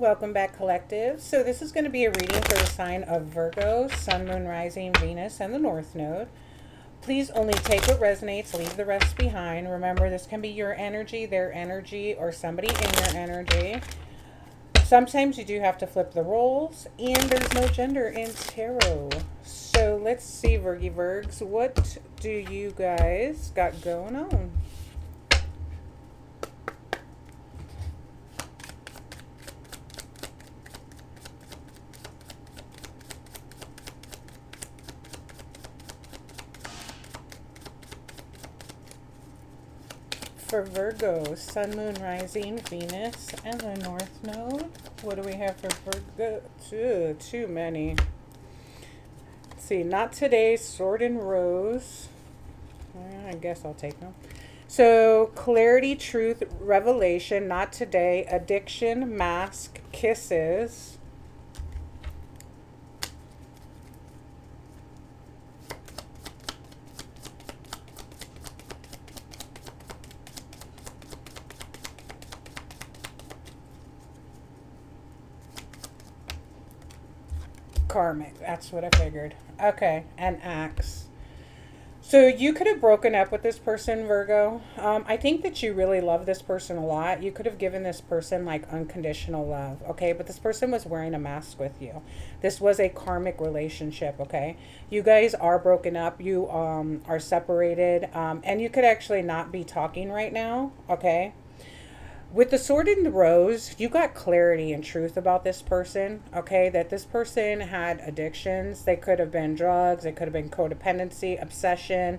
welcome back, collective. So this is going to be a reading for the sign of Virgo, Sun, Moon, Rising, Venus, and the North Node. Please only take what resonates, leave the rest behind. Remember, this can be your energy, their energy, or somebody in your energy. Sometimes you do have to flip the roles, and there's no gender in tarot. So let's see, Virgy Virgs, what do you guys got going on? For Virgo, Sun, Moon, Rising, Venus, and the North Node. What do we have for Virgo? Too many. Let's see, not today, Sword and Rose. I guess I'll take them. So, clarity, truth, revelation, not today, addiction, mask, kisses. Karmic, that's what I figured. Okay, and axe. So you could have broken up with this person, Virgo. I think that you really love this person a lot. You could have given this person like unconditional love, okay? But this person was wearing a mask with you. This was a karmic relationship, okay? You guys are broken up. You are separated, and you could actually not be talking right now, okay? With the Sword and the Rose, you got clarity and truth about this person, okay? That this person had addictions. They could have been drugs. They could have been codependency, obsession.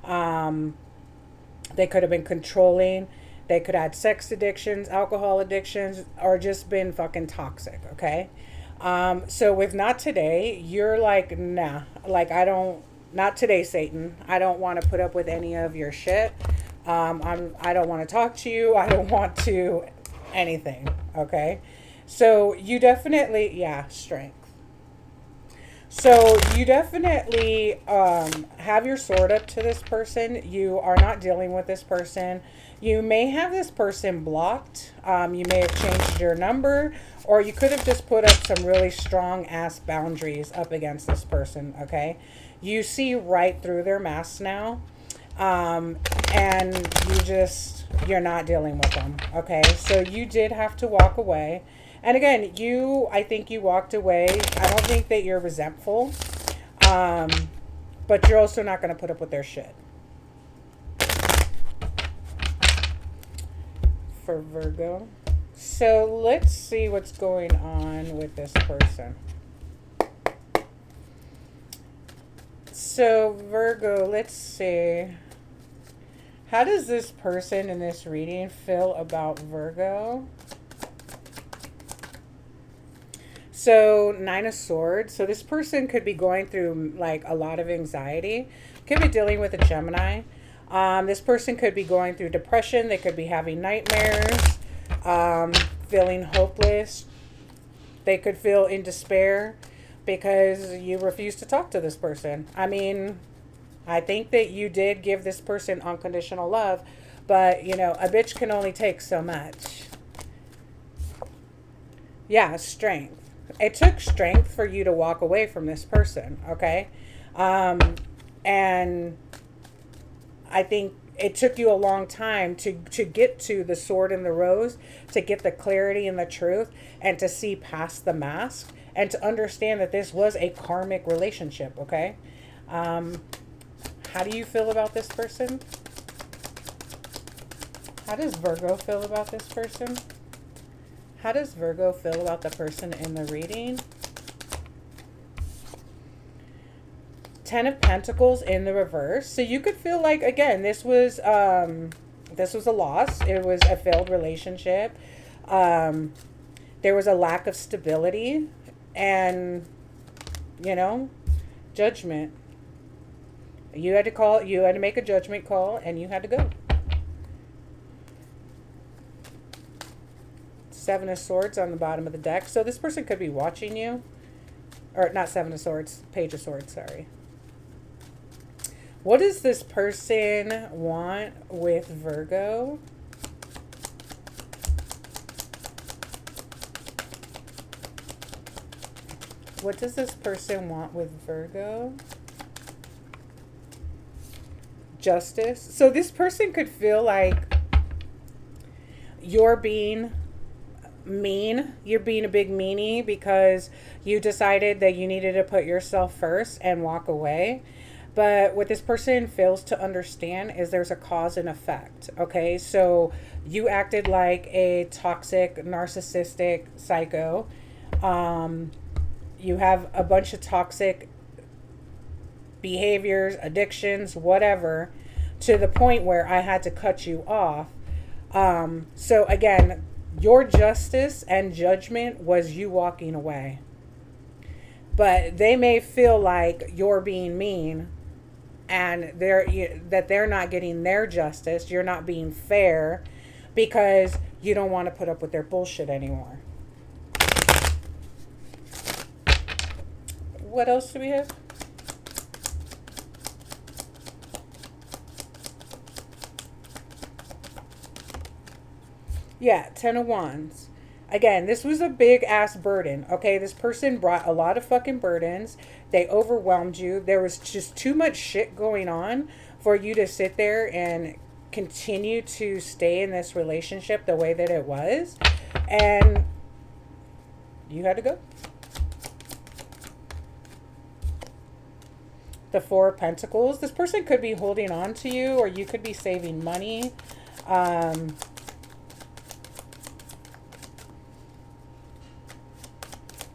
They could have been controlling. They could have had sex addictions, alcohol addictions, or just been fucking toxic, okay? So with not today, you're like, nah. Like, not today, Satan. I don't want to put up with any of your shit. I don't want to talk to you. I don't want to anything. Okay. So you definitely, yeah, strength. So you definitely, have your sword up to this person. You are not dealing with this person. You may have this person blocked. You may have changed your number, or you could have just put up some really strong ass boundaries up against this person. Okay. You see right through their mask now. And you're not dealing with them. Okay. So you did have to walk away. And again, I think you walked away. I don't think that you're resentful. But you're also not going to put up with their shit. For Virgo. So let's see what's going on with this person. So Virgo, let's see. How does this person in this reading feel about Virgo? So 9 of Swords. So this person could be going through like a lot of anxiety. Could be dealing with a Gemini. This person could be going through depression. They could be having nightmares, feeling hopeless. They could feel in despair because you refuse to talk to this person. I mean, I think that you did give this person unconditional love, but, you know, a bitch can only take so much. Yeah, strength. It took strength for you to walk away from this person, okay? And I think it took you a long time to get to the Sword and the Rose, to get the clarity and the truth, and to see past the mask, and to understand that this was a karmic relationship, okay? How do you feel about this person? How does Virgo feel about this person? How does Virgo feel about the person in the reading? 10 of Pentacles in the reverse. So you could feel like, again, this was a loss. It was a failed relationship. There was a lack of stability and, you know, judgment. You had to make a judgment call, and you had to go. 7 of Swords on the bottom of the deck. So this person could be watching you. Or not 7 of Swords, Page of Swords, sorry. What does this person want with Virgo? What does this person want with Virgo? Justice. So this person could feel like you're being mean. You're being a big meanie because you decided that you needed to put yourself first and walk away. But what this person fails to understand is there's a cause and effect. Okay, so you acted like a toxic, narcissistic psycho. You have a bunch of toxic behaviors, addictions, whatever, to the point where I had to cut you off. So again, your justice and judgment was you walking away. But they may feel like you're being mean and they're not getting their justice. You're not being fair because you don't want to put up with their bullshit anymore. What else do we have? Yeah, 10 of Wands. Again, this was a big ass burden. Okay, this person brought a lot of fucking burdens. They overwhelmed you. There was just too much shit going on for you to sit there and continue to stay in this relationship the way that it was. And you had to go. The Four of Pentacles. This person could be holding on to you, or you could be saving money.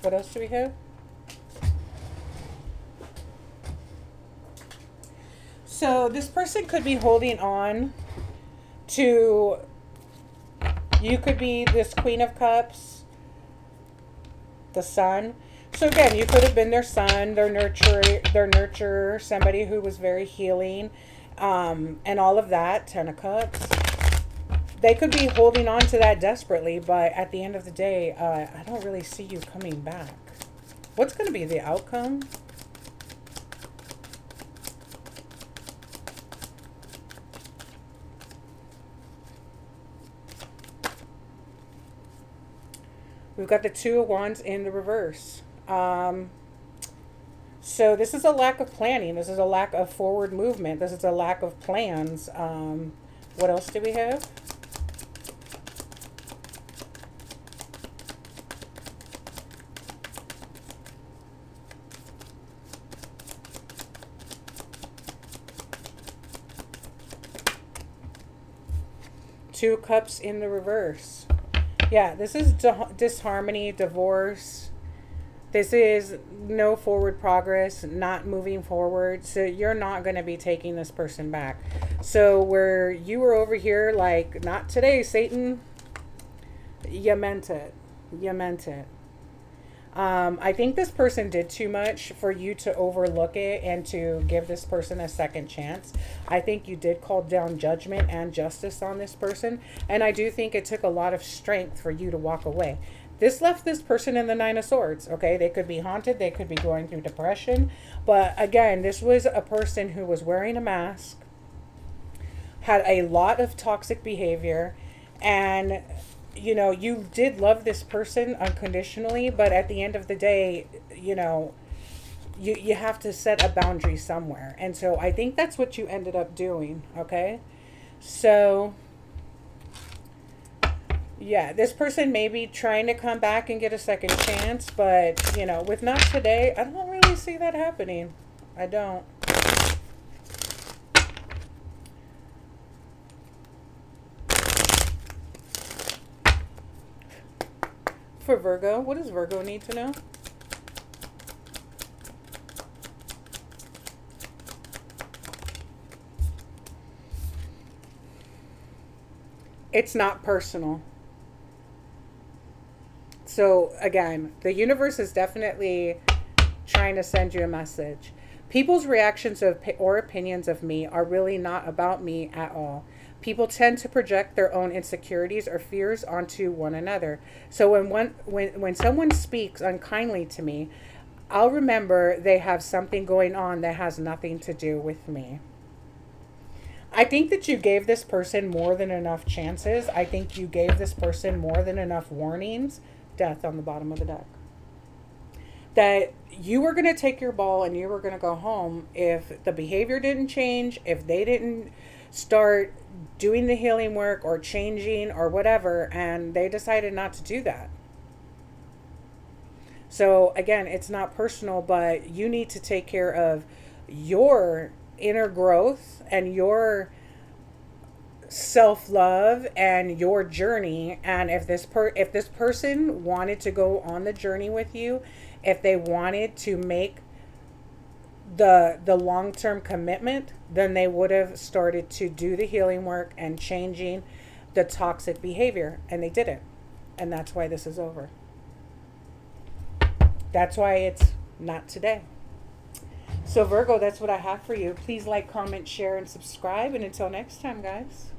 What else do we have? So this person could be holding on to, you could be this Queen of Cups, the Sun. So again, you could have been their son, their nurturer, somebody who was very healing, and all of that. 10 of Cups. They could be holding on to that desperately, but at the end of the day, I don't really see you coming back. What's going to be the outcome? We've got the Two of Wands in the reverse. So this is a lack of planning. This is a lack of forward movement. This is a lack of plans. What else do we have? Two of Cups in the reverse. Yeah, this is disharmony, divorce. This is no forward progress, not moving forward. So you're not going to be taking this person back. So where you were over here like, not today, Satan, you meant it. You meant it. I think this person did too much for you to overlook it and to give this person a second chance. I think you did call down judgment and justice on this person. And I do think it took a lot of strength for you to walk away. This left this person in the Nine of Swords, okay? They could be haunted. They could be going through depression. But again, this was a person who was wearing a mask, had a lot of toxic behavior, and you know, you did love this person unconditionally, but at the end of the day, you know, you have to set a boundary somewhere. And so I think that's what you ended up doing, okay? So, yeah, this person may be trying to come back and get a second chance, but, you know, with not today, I don't really see that happening. I don't. For Virgo, what does Virgo need to know? It's not personal. So again, the universe is definitely trying to send you a message. People's reactions or opinions of me are really not about me at all. People tend to project their own insecurities or fears onto one another. So when someone speaks unkindly to me, I'll remember they have something going on that has nothing to do with me. I think that you gave this person more than enough chances. I think you gave this person more than enough warnings. Death on the bottom of the deck. that you were going to take your ball and you were going to go home if the behavior didn't change, if they didn't start doing the healing work or changing or whatever, and they decided not to do that. So again, it's not personal, but you need to take care of your inner growth and your self-love and your journey. And if this person wanted to go on the journey with you, if they wanted to make the long-term commitment, then they would have started to do the healing work and changing the toxic behavior, and they didn't. And that's why this is over. That's why it's not today. So Virgo, that's what I have for you. Please like, comment, share, and subscribe. And until next time, guys.